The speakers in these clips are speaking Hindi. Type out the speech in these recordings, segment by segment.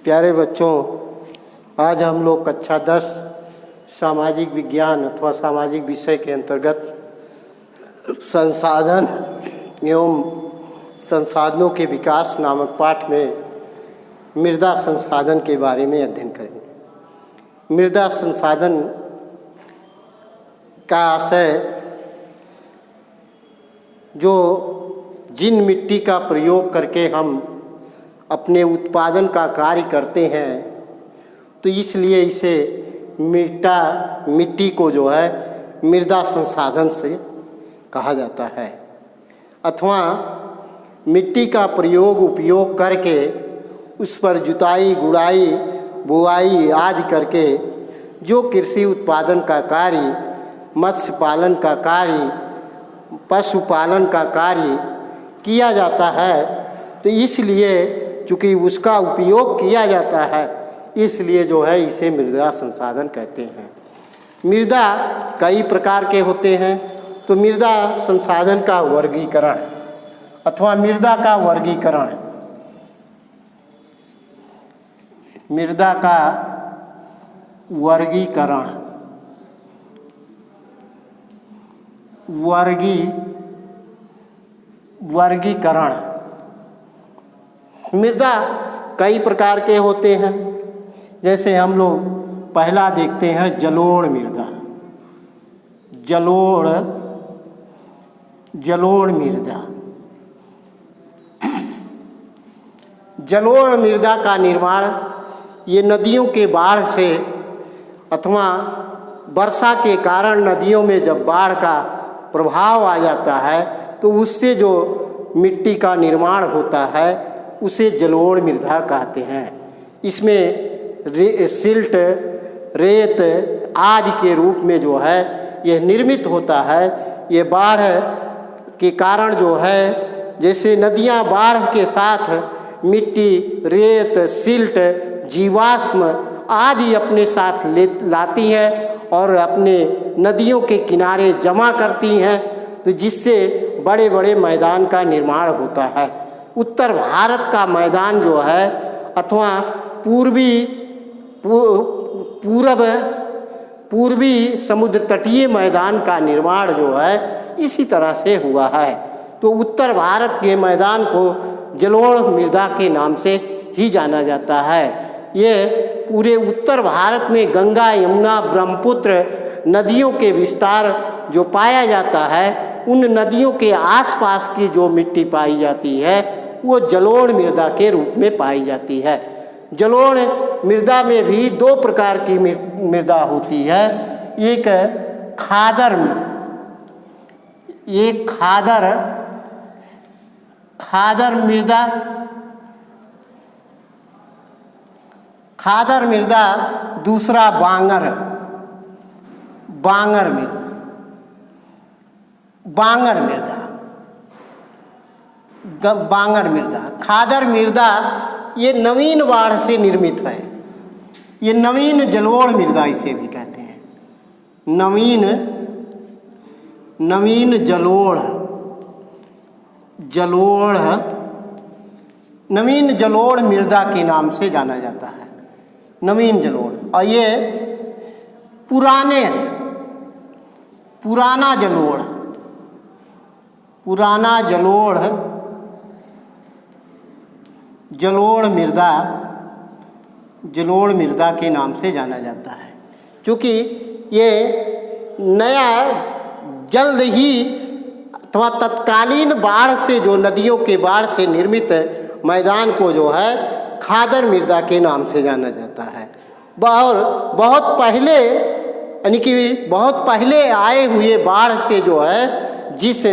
प्यारे बच्चों, आज हम लोग कक्षा 10 सामाजिक विज्ञान अथवा सामाजिक विषय के अंतर्गत संसाधन एवं संसाधनों के विकास नामक पाठ में मृदा संसाधन के बारे में अध्ययन करेंगे। मृदा संसाधन का आशय जो जिन मिट्टी का प्रयोग करके हम अपने उत्पादन का कार्य करते हैं, तो इसलिए इसे मिट्टी को जो है मृदा संसाधन से कहा जाता है। अथवा मिट्टी का उपयोग करके उस पर जुताई, गुड़ाई, बुआई आदि करके जो कृषि उत्पादन का कार्य, मत्स्य पालन का कार्य, पशुपालन का कार्य किया जाता है, तो इसलिए चूँकि उसका उपयोग किया जाता है, इसलिए जो है इसे मृदा संसाधन कहते हैं। मृदा कई प्रकार के होते हैं, तो मृदा संसाधन का वर्गीकरण अथवा मृदा का वर्गीकरण, मृदा का वर्गीकरण वर्गीकरण मृदा कई प्रकार के होते हैं। जैसे हम लोग पहला देखते हैं जलोढ़ मृदा। जलोढ़ मृदा, जलोढ़ मृदा का निर्माण ये नदियों के बाढ़ से अथवा वर्षा के कारण नदियों में जब बाढ़ का प्रभाव आ जाता है, तो उससे जो मिट्टी का निर्माण होता है उसे जलोढ़ मृदा कहते हैं। इसमें सिल्ट, रेत आदि के रूप में जो है यह निर्मित होता है। ये बाढ़ के कारण जो है, जैसे नदियाँ बाढ़ के साथ मिट्टी, रेत, सिल्ट, जीवाश्म आदि अपने साथ लाती हैं और अपने नदियों के किनारे जमा करती हैं, तो जिससे बड़े बड़े मैदान का निर्माण होता है। उत्तर भारत का मैदान जो है अथवा पूर्वी समुद्र तटीय मैदान का निर्माण जो है इसी तरह से हुआ है। तो उत्तर भारत के मैदान को जलोढ़ मृदा के नाम से ही जाना जाता है। ये पूरे उत्तर भारत में गंगा, यमुना, ब्रह्मपुत्र नदियों के विस्तार जो पाया जाता है, उन नदियों के आसपास की जो मिट्टी पाई जाती है वो जलोढ़ मृदा के रूप में पाई जाती है। जलोढ़ मृदा में भी दो प्रकार की मृदा होती है। एक खादर मृदा, दूसरा बांगर मृदा। खादर मृदा ये नवीन बाढ़ से निर्मित है। ये नवीन जलोढ़ मृदा इसे भी कहते हैं। नवीन जलोढ़ मृदा के नाम से जाना जाता है। नवीन जलोढ़, और ये पुराना जलोढ़ मृदा के नाम से जाना जाता है। क्योंकि ये नया जल्द ही अथवा तत्कालीन बाढ़ से, जो नदियों के बाढ़ से निर्मित मैदान को जो है खादर मृदा के नाम से जाना जाता है। और बहुत पहले, यानी कि बहुत पहले आए हुए बाढ़ से जो है जिस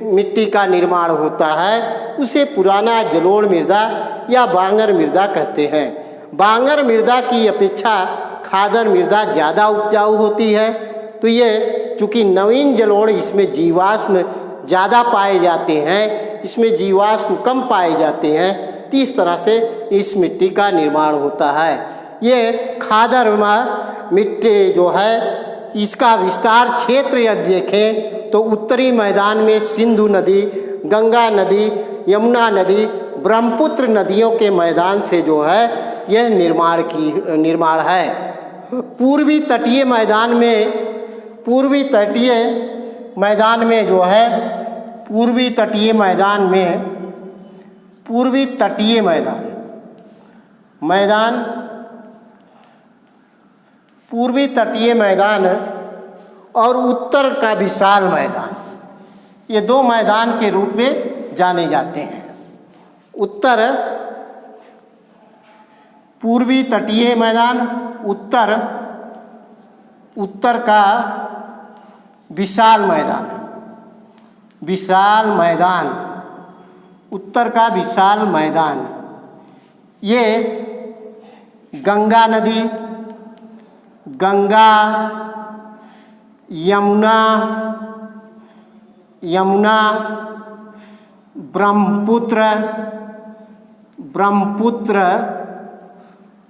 मिट्टी का निर्माण होता है उसे पुराना जलोढ़ मृदा या बांगर मृदा कहते हैं। बांगर मृदा की अपेक्षा खादर मृदा ज़्यादा उपजाऊ होती है। तो ये चूँकि नवीन जलोढ़, इसमें जीवाश्म ज़्यादा पाए जाते हैं, इसमें जीवाश्म कम पाए जाते हैं, तो इस तरह से इस मिट्टी का निर्माण होता है। ये खादर मिट्टी जो है, इसका विस्तार क्षेत्र यदि देखें तो उत्तरी मैदान में सिंधु नदी, गंगा नदी, यमुना नदी, ब्रह्मपुत्र नदियों के मैदान से जो है यह निर्माण है। पूर्वी तटीय मैदान में जो है पूर्वी तटीय मैदान और उत्तर का विशाल मैदान, ये दो मैदान के रूप में जाने जाते हैं। पूर्वी तटीय मैदान, उत्तर का विशाल मैदान, उत्तर का विशाल मैदान, ये गंगा नदी, यमुना,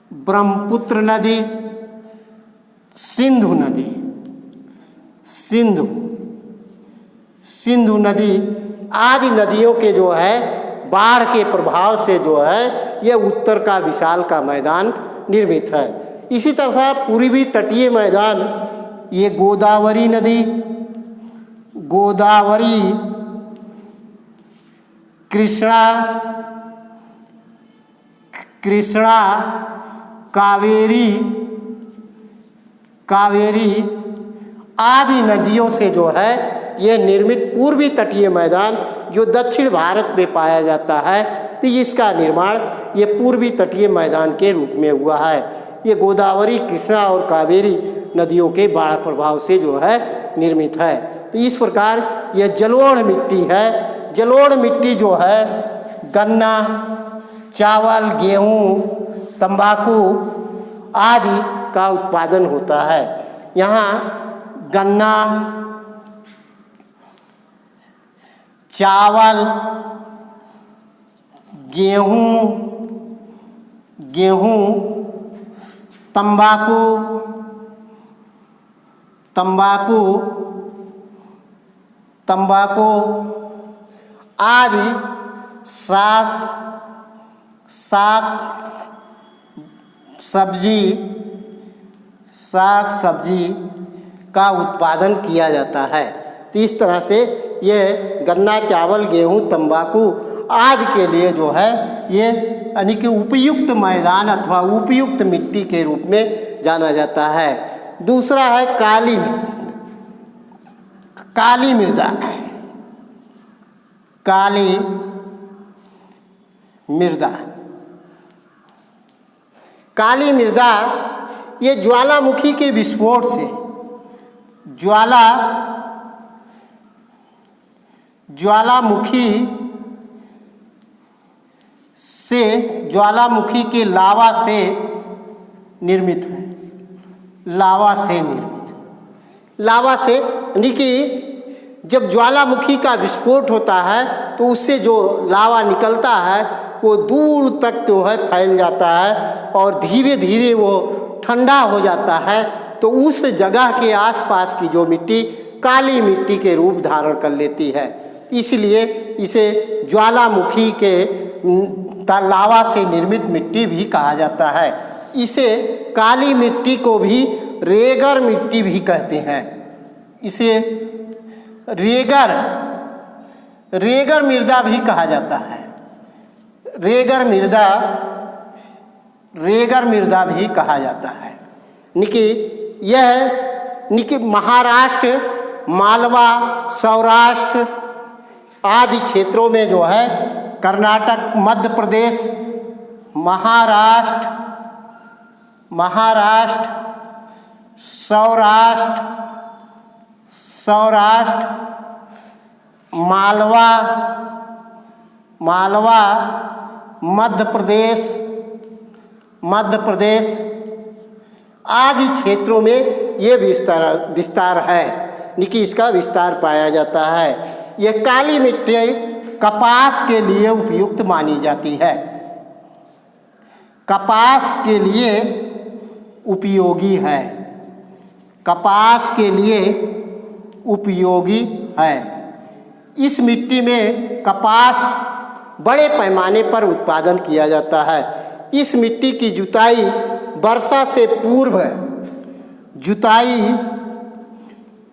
ब्रह्मपुत्र नदी, सिंधु नदी आदि नदियों के जो है बाढ़ के प्रभाव से जो है यह उत्तर का विशाल का मैदान निर्मित है। इसी तरह पूर्वी तटीय मैदान, ये गोदावरी नदी, कृष्णा, कावेरी आदि नदियों से जो है ये निर्मित पूर्वी तटीय मैदान जो दक्षिण भारत में पाया जाता है, तो इसका निर्माण ये पूर्वी तटीय मैदान के रूप में हुआ है। ये गोदावरी, कृष्णा और कावेरी नदियों के बाढ़ प्रभाव से जो है निर्मित है। तो इस प्रकार यह जलोढ़ मिट्टी है। जलोढ़ मिट्टी जो है गन्ना, चावल, गेहूँ, तंबाकू आदि का उत्पादन होता है। यहाँ गन्ना, चावल, गेहूँ, तंबाकू आदि साग सब्जी का उत्पादन किया जाता है। तो इस तरह से ये गन्ना, चावल, गेहूँ, तंबाकू आदि के लिए जो है ये यानी कि उपयुक्त मैदान अथवा उपयुक्त मिट्टी के रूप में जाना जाता है। दूसरा है काली मृदा। काली मृदा ये ज्वालामुखी के विस्फोट से ज्वालामुखी के लावा से निर्मित है। लावा से यानी कि जब ज्वालामुखी का विस्फोट होता है तो उससे जो लावा निकलता है वो दूर तक जो है फैल जाता है और धीरे धीरे वो ठंडा हो जाता है। तो उस जगह के आसपास की जो मिट्टी काली मिट्टी के रूप धारण कर लेती है। इसलिए इसे ज्वालामुखी के लावा से निर्मित मिट्टी भी कहा जाता है। इसे काली मिट्टी को भी रेगर मिट्टी भी कहते हैं। इसे रेगर मृदा भी कहा जाता है। रेगर मृदा भी कहा जाता है। यह महाराष्ट्र, मालवा, सौराष्ट्र आदि क्षेत्रों में जो है कर्नाटक, मध्य प्रदेश, महाराष्ट्र, सौराष्ट्र, मालवा, मध्य प्रदेश आदि क्षेत्रों में ये विस्तार है, इसका विस्तार पाया जाता है। यह काली मिट्टी कपास के लिए उपयुक्त मानी जाती है। कपास के लिए उपयोगी है। इस मिट्टी में कपास बड़े पैमाने पर उत्पादन किया जाता है। इस मिट्टी की जुताई वर्षा से पूर्व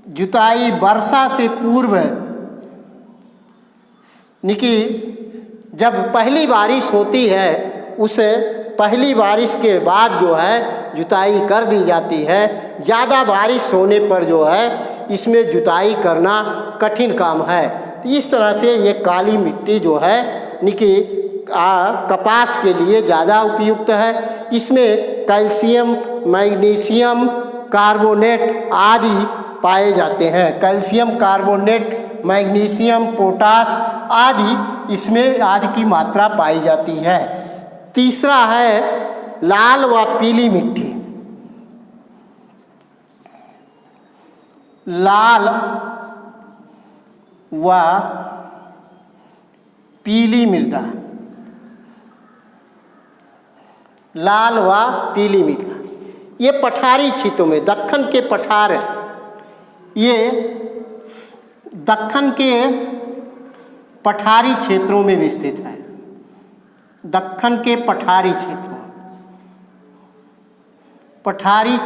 जुताई वर्षा से पूर्व निकी जब पहली बारिश होती है उस पहली बारिश के बाद जो है जुताई कर दी जाती है। ज़्यादा बारिश होने पर जो है इसमें जुताई करना कठिन काम है। तो इस तरह से ये काली मिट्टी जो है निकी कपास के लिए ज़्यादा उपयुक्त है। इसमें कैल्शियम, मैग्नीशियम कार्बोनेट आदि पाए जाते हैं। कैल्शियम कार्बोनेट, मैग्नीशियम, पोटाश आदि इसमें आदि की मात्रा पाई जाती है। तीसरा है लाल व पीली मिट्टी। लाल व पीली मृदा, लाल व पीली मृदा ये पठारी क्षेत्रों में, दक्कन के पठार है, ये दक्कन के पठारी क्षेत्रों में विस्तृत है। दक्कन के पठारी क्षेत्रों, पठारी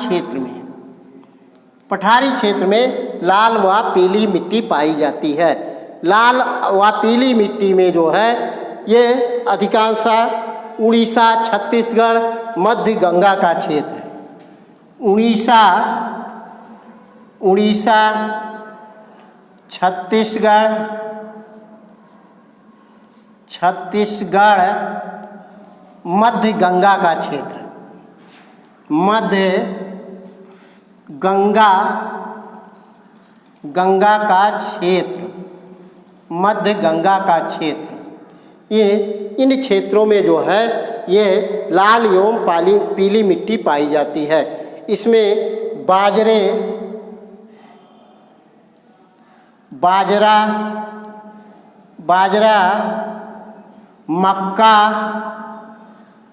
क्षेत्र में लाल व पीली मिट्टी पाई जाती है। लाल व पीली मिट्टी में जो है ये अधिकांशतः उड़ीसा, छत्तीसगढ़, मध्य गंगा का क्षेत्र है। उड़ीसा, छत्तीसगढ़, मध्य गंगा का क्षेत्र, मध्य गंगा का क्षेत्र, ये इन क्षेत्रों में जो है ये लाल एवं पीली मिट्टी पाई जाती है। इसमें बाजरा,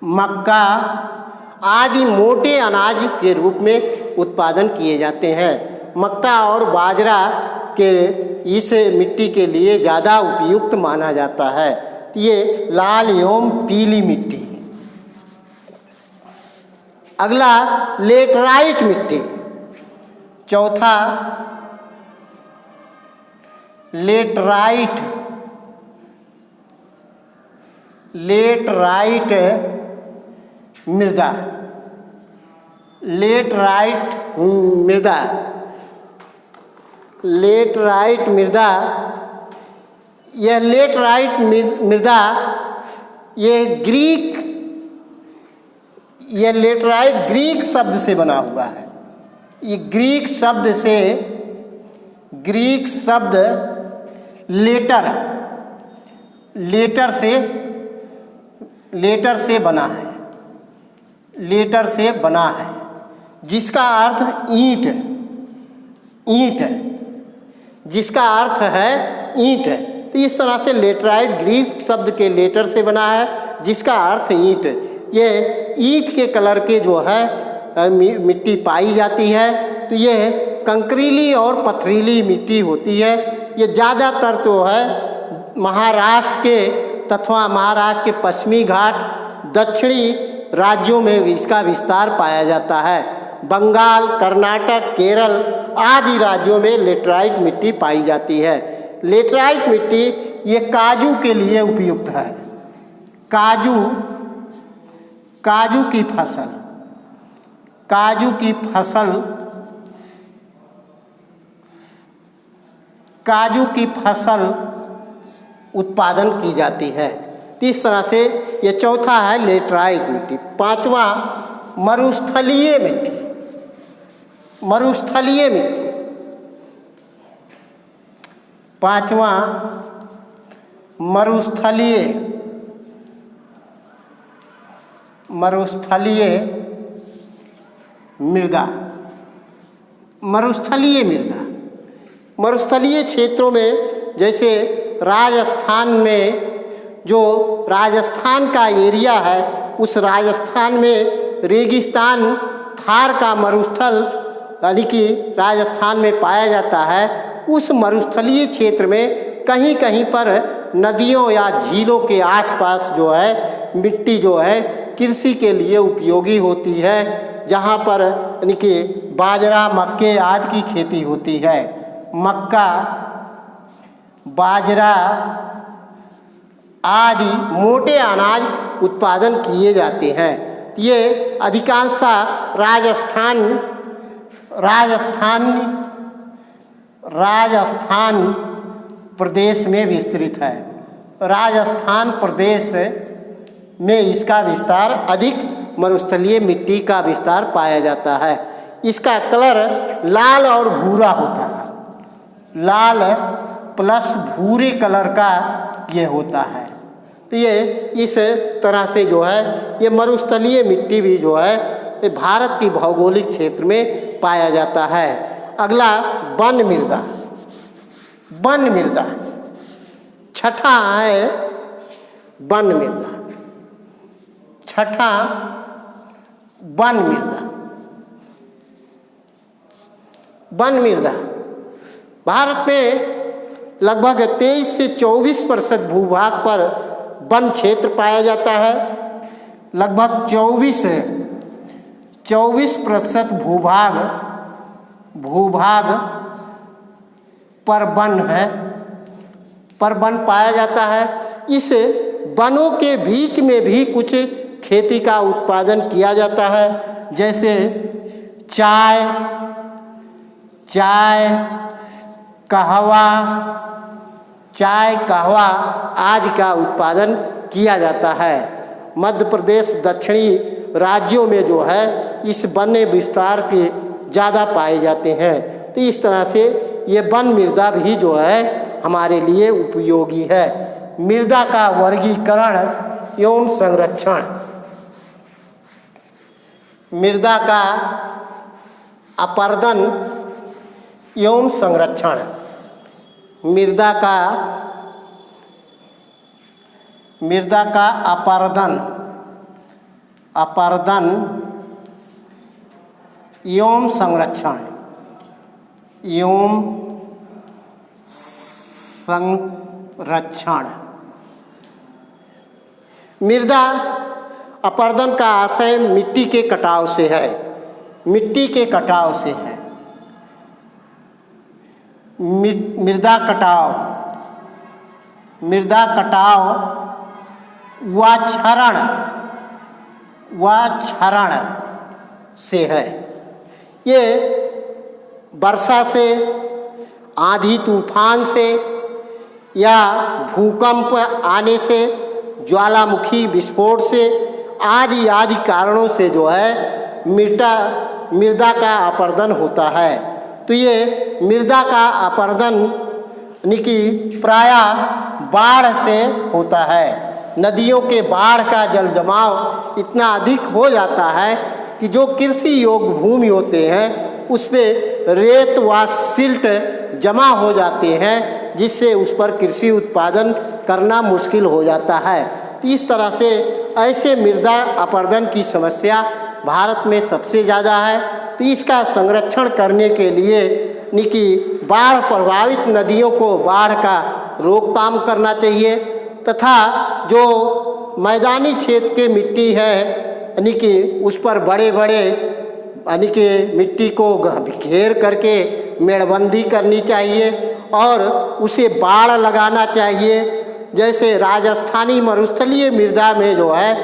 मक्का आदि मोटे अनाज के रूप में उत्पादन किए जाते हैं। मक्का और बाजरा के इस मिट्टी के लिए ज़्यादा उपयुक्त माना जाता है। ये लाल एवं पीली मिट्टी। अगला लेटराइट मिट्टी, चौथा लेटराइट मृदा। यह लेटराइट मृदा ये लेटराइट ग्रीक शब्द से बना हुआ है। ये ग्रीक शब्द लेटर से बना है, जिसका अर्थ ईंट है। तो इस तरह से लेटराइट ग्रीक शब्द के लेटर से बना है, जिसका अर्थ ईंट। ये ईंट के कलर के जो है मिट्टी पाई जाती है। तो ये कंकरीली और पथरीली मिट्टी होती है। ये ज़्यादातर तो है महाराष्ट्र के पश्चिमी घाट, दक्षिणी राज्यों में इसका विस्तार पाया जाता है। बंगाल, कर्नाटक, केरल आदि राज्यों में लेटराइट मिट्टी पाई जाती है। लेटराइट मिट्टी ये काजू के लिए उपयुक्त है। काजू की फसल उत्पादन की जाती है। तो इस तरह से ये चौथा है लेटराइट मिट्टी। पांचवा मरुस्थलीय मिट्टी। पांचवा मरुस्थलीय मृदा। मरुस्थलीय क्षेत्रों में जैसे राजस्थान में, जो राजस्थान का एरिया है, उस राजस्थान में रेगिस्तान, थार का मरुस्थल यानी कि राजस्थान में पाया जाता है। उस मरुस्थलीय क्षेत्र में कहीं कहीं पर नदियों या झीलों के आसपास जो है मिट्टी जो है कृषि के लिए उपयोगी होती है, जहाँ पर यानी कि बाजरा, मक्के आदि की खेती होती है। मक्का, बाजरा आदि मोटे अनाज उत्पादन किए जाते हैं। ये अधिकांशतः राजस्थान प्रदेश में विस्तृत है। राजस्थान प्रदेश में इसका विस्तार अधिक, मरुस्थलीय मिट्टी का विस्तार पाया जाता है। इसका कलर लाल और भूरा होता है, लाल प्लस भूरे कलर का ये होता है। तो ये इस तरह से जो है ये मरुस्थलीय मिट्टी भी जो है ये भारत की भौगोलिक क्षेत्र में पाया जाता है। अगला वन मृदा। वन मृदा छठा है वन मृदा। छठा वन मृदा। वन मृदा भारत में लगभग 23 से 24% भूभाग पर वन क्षेत्र पाया जाता है। लगभग 24% भूभाग पर वन पाया जाता है। इस वनों के बीच में भी कुछ खेती का उत्पादन किया जाता है, जैसे चाय, कहवा आदि का उत्पादन किया जाता है। मध्य प्रदेश, दक्षिणी राज्यों में जो है इस वन विस्तार के ज़्यादा पाए जाते हैं। तो इस तरह से ये वन मृदा भी जो है हमारे लिए उपयोगी है। मृदा का वर्गीकरण एवं संरक्षण। मृदा का अपरदन एवं संरक्षण। मृदा का अपरदन एवं संरक्षण। मृदा अपरदन का आशय मिट्टी के कटाव से है। मृदा कटाव व क्षरण से है। ये वर्षा से, आंधी तूफान से या भूकंप आने से, ज्वालामुखी विस्फोट से आदि कारणों से जो है मृदा का अपरदन होता है। तो ये मृदा का अपरदन यानी कि प्रायः बाढ़ से होता है। नदियों के बाढ़ का जल जमाव इतना अधिक हो जाता है कि जो कृषि योग्य भूमि होते हैं उस पर रेत व सिल्ट जमा हो जाते हैं, जिससे उस पर कृषि उत्पादन करना मुश्किल हो जाता है। तो इस तरह से ऐसे मृदा अपरदन की समस्या भारत में सबसे ज़्यादा है। तो इसका संरक्षण करने के लिए कि बाढ़ प्रभावित नदियों को बाढ़ का रोकथाम करना चाहिए, तथा जो मैदानी क्षेत्र के मिट्टी है यानी कि उस पर बड़े बड़े यानी कि मिट्टी को घेर करके मेड़बंदी करनी चाहिए और उसे बाड़ लगाना चाहिए। जैसे राजस्थानी मरुस्थलीय मृदा में जो है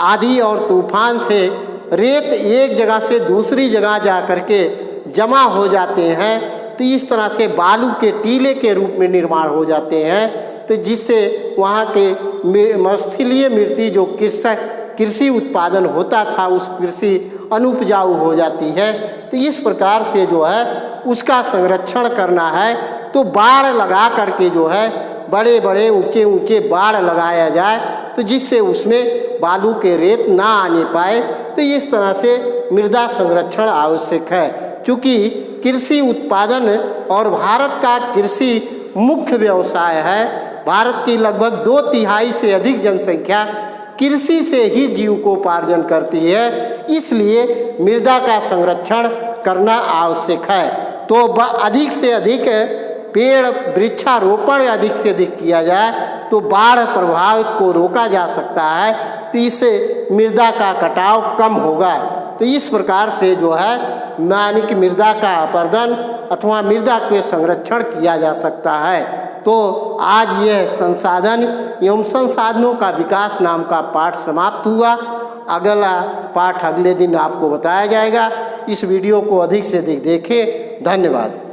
आंधी और तूफान से रेत एक जगह से दूसरी जगह जा करके जमा हो जाते हैं, तो इस तरह से बालू के टीले के रूप में निर्माण हो जाते हैं, तो जिससे वहाँ के मरुस्थलीय मिट्टी जो कृषि उत्पादन होता था उस कृषि अनुपजाऊ हो जाती है। तो इस प्रकार से जो है उसका संरक्षण करना है तो बाड़ लगा करके जो है बड़े बड़े ऊंचे ऊंचे बाड़ लगाया जाए, तो जिससे उसमें बालू के रेत ना आने पाए। तो इस तरह से मृदा संरक्षण आवश्यक है, क्योंकि कृषि उत्पादन और भारत का कृषि मुख्य व्यवसाय है। भारत की लगभग 2/3 से अधिक जनसंख्या कृषि से ही जीविकोपार्जन करती है, इसलिए मृदा का संरक्षण करना आवश्यक है। तो अधिक से अधिक पेड़ वृक्षारोपण अधिक से अधिक किया जाए तो बाढ़ प्रभाव को रोका जा सकता है। तो इससे मृदा का कटाव कम होगा। तो इस प्रकार से जो है यानी कि मृदा का अपर्दन अथवा मृदा के संरक्षण किया जा सकता है। तो आज यह संसाधन एवं संसाधनों का विकास नाम का पाठ समाप्त हुआ। अगला पाठ अगले दिन आपको बताया जाएगा। इस वीडियो को अधिक से अधिक देखें। धन्यवाद।